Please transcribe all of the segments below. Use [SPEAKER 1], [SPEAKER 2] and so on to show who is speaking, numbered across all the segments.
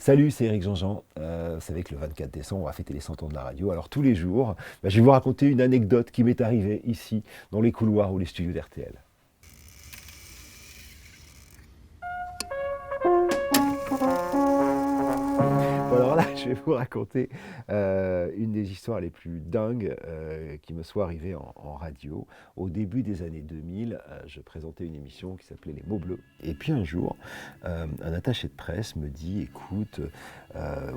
[SPEAKER 1] Salut, c'est Eric Jean-Jean. Vous savez que le 24 décembre, on va fêter les 100 ans de la radio. Alors tous les jours, je vais vous raconter une anecdote qui m'est arrivée ici, dans les couloirs ou les studios d'RTL. Bon, alors là, je vais vous raconter une des histoires les plus dingues qui me soit arrivée en radio. Au début des années 2000, je présentais une émission qui s'appelait Les mots bleus. Et puis un jour, un attaché de presse me dit, écoute,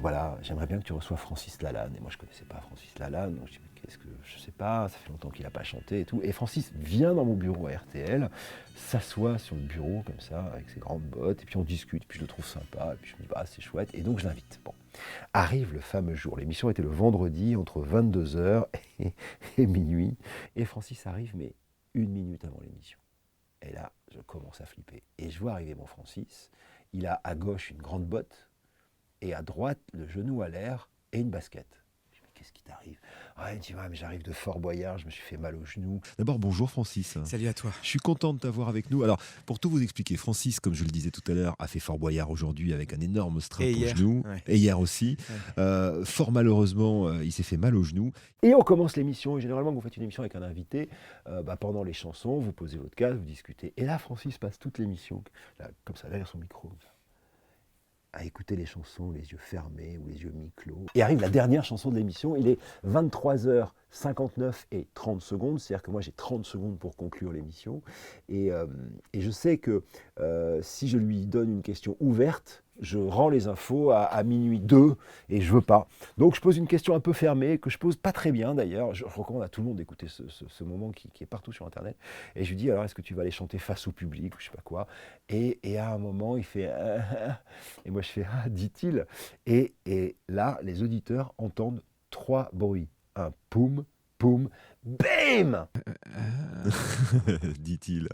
[SPEAKER 1] voilà, j'aimerais bien que tu reçoives Francis Lalanne. Et moi, je ne connaissais pas Francis Lalanne. Donc je dis, mais qu'est-ce que je sais pas, ça fait longtemps qu'il n'a pas chanté et tout. Et Francis vient dans mon bureau à RTL, s'assoit sur le bureau comme ça, avec ses grandes bottes, et puis on discute, puis je le trouve sympa, et puis je me dis, bah, c'est chouette, et donc je l'invite. Bon. Arrive le fameux jour, l'émission était le vendredi entre 22h et minuit, et Francis arrive, mais 1 minute avant l'émission. Et là, je commence à flipper. Et je vois arriver mon Francis, il a à gauche une grande botte, et à droite, le genou à l'air, et une basket. Je dis, mais qu'est-ce qui t'arrive? Ouais, il dit, ouais, mais j'arrive de Fort Boyard, je me suis fait mal au genou.
[SPEAKER 2] D'abord, bonjour Francis.
[SPEAKER 3] Salut à toi.
[SPEAKER 2] Je suis content de t'avoir avec nous. Alors, pour tout vous expliquer, Francis, comme je le disais tout à l'heure, a fait Fort Boyard aujourd'hui avec un énorme strap au genou.
[SPEAKER 3] Ouais.
[SPEAKER 2] Et hier aussi.
[SPEAKER 3] Ouais.
[SPEAKER 2] Fort malheureusement, il s'est fait mal au genou.
[SPEAKER 1] Et on commence l'émission, et généralement, quand vous faites une émission avec un invité, pendant les chansons, vous posez votre casque, vous discutez. Et là, Francis passe toute l'émission, là, comme ça, derrière son micro, comme ça, à écouter les chansons, les yeux fermés ou les yeux mi-clos. Et arrive la dernière chanson de l'émission, il est 23h59 et 30 secondes, c'est-à-dire que moi j'ai 30 secondes pour conclure l'émission. Et je sais que si je lui donne une question ouverte, je rends les infos à minuit 2 et je veux pas. Donc je pose une question un peu fermée, que je pose pas très bien d'ailleurs. Je recommande à tout le monde d'écouter ce moment qui est partout sur Internet. Et je lui dis, alors est-ce que tu vas aller chanter face au public ou je sais pas quoi. Et à un moment, il fait et moi je fais dit-il. Et là, les auditeurs entendent 3 bruits. Un poum, poum, bam.
[SPEAKER 2] Dit-il.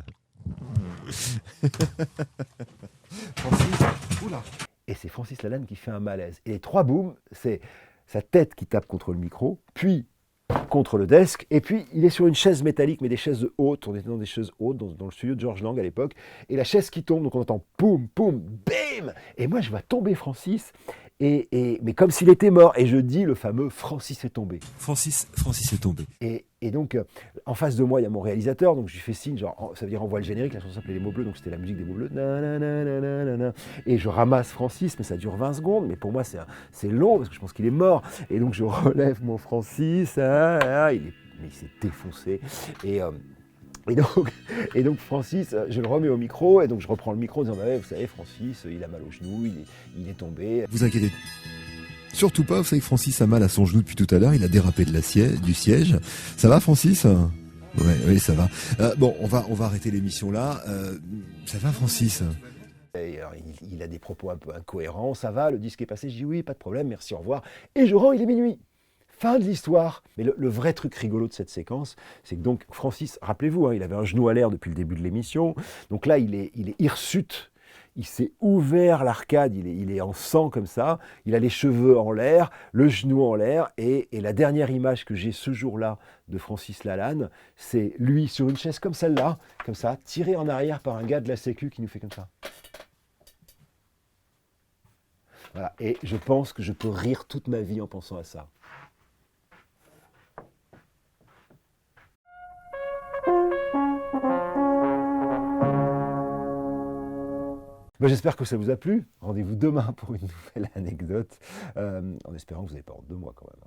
[SPEAKER 1] Francis, oula. Et c'est Francis Lalanne qui fait un malaise. Et les 3 booms, c'est sa tête qui tape contre le micro, puis contre le desk, et puis il est sur une chaise métallique, mais des chaises hautes, on était dans des chaises hautes, dans le studio de Georges Lang à l'époque, et la chaise qui tombe, donc on entend poum, poum, bam. Et moi je vois tomber Francis, mais comme s'il était mort, et je dis le fameux Francis est tombé.
[SPEAKER 2] Francis est tombé.
[SPEAKER 1] Et donc, en face de moi, il y a mon réalisateur, donc je lui fais signe, genre, ça veut dire envoie le générique, la chanson s'appelait Les mots bleus, donc c'était la musique des mots bleus. Et je ramasse Francis, mais ça dure 20 secondes, mais pour moi c'est long, parce que je pense qu'il est mort. Et donc je relève mon Francis, il s'est défoncé. Et donc Francis, je le remets au micro, et donc je reprends le micro en disant, bah ouais, vous savez, Francis, il a mal au genou, il est tombé.
[SPEAKER 2] Vous inquiétez surtout pas, vous savez que Francis a mal à son genou depuis tout à l'heure, il a dérapé du siège. Ça va Francis? Oui, ça va. Bon, on va arrêter l'émission là. Ça va Francis?
[SPEAKER 1] Et alors, il a des propos un peu incohérents, ça va, le disque est passé, je dis oui, pas de problème, merci, au revoir. Et je rends, il est minuit. Fin de l'histoire. Mais le vrai truc rigolo de cette séquence, c'est que donc Francis, rappelez-vous, il avait un genou à l'air depuis le début de l'émission, donc là il est hirsute. Il s'est ouvert l'arcade, il est en sang comme ça, il a les cheveux en l'air, le genou en l'air, et la dernière image que j'ai ce jour-là de Francis Lalanne, c'est lui sur une chaise comme celle-là, comme ça, tiré en arrière par un gars de la Sécu qui nous fait comme ça. Voilà, et je pense que je peux rire toute ma vie en pensant à ça. J'espère que ça vous a plu. Rendez-vous demain pour une nouvelle anecdote, en espérant que vous n'avez pas honte de moi quand même.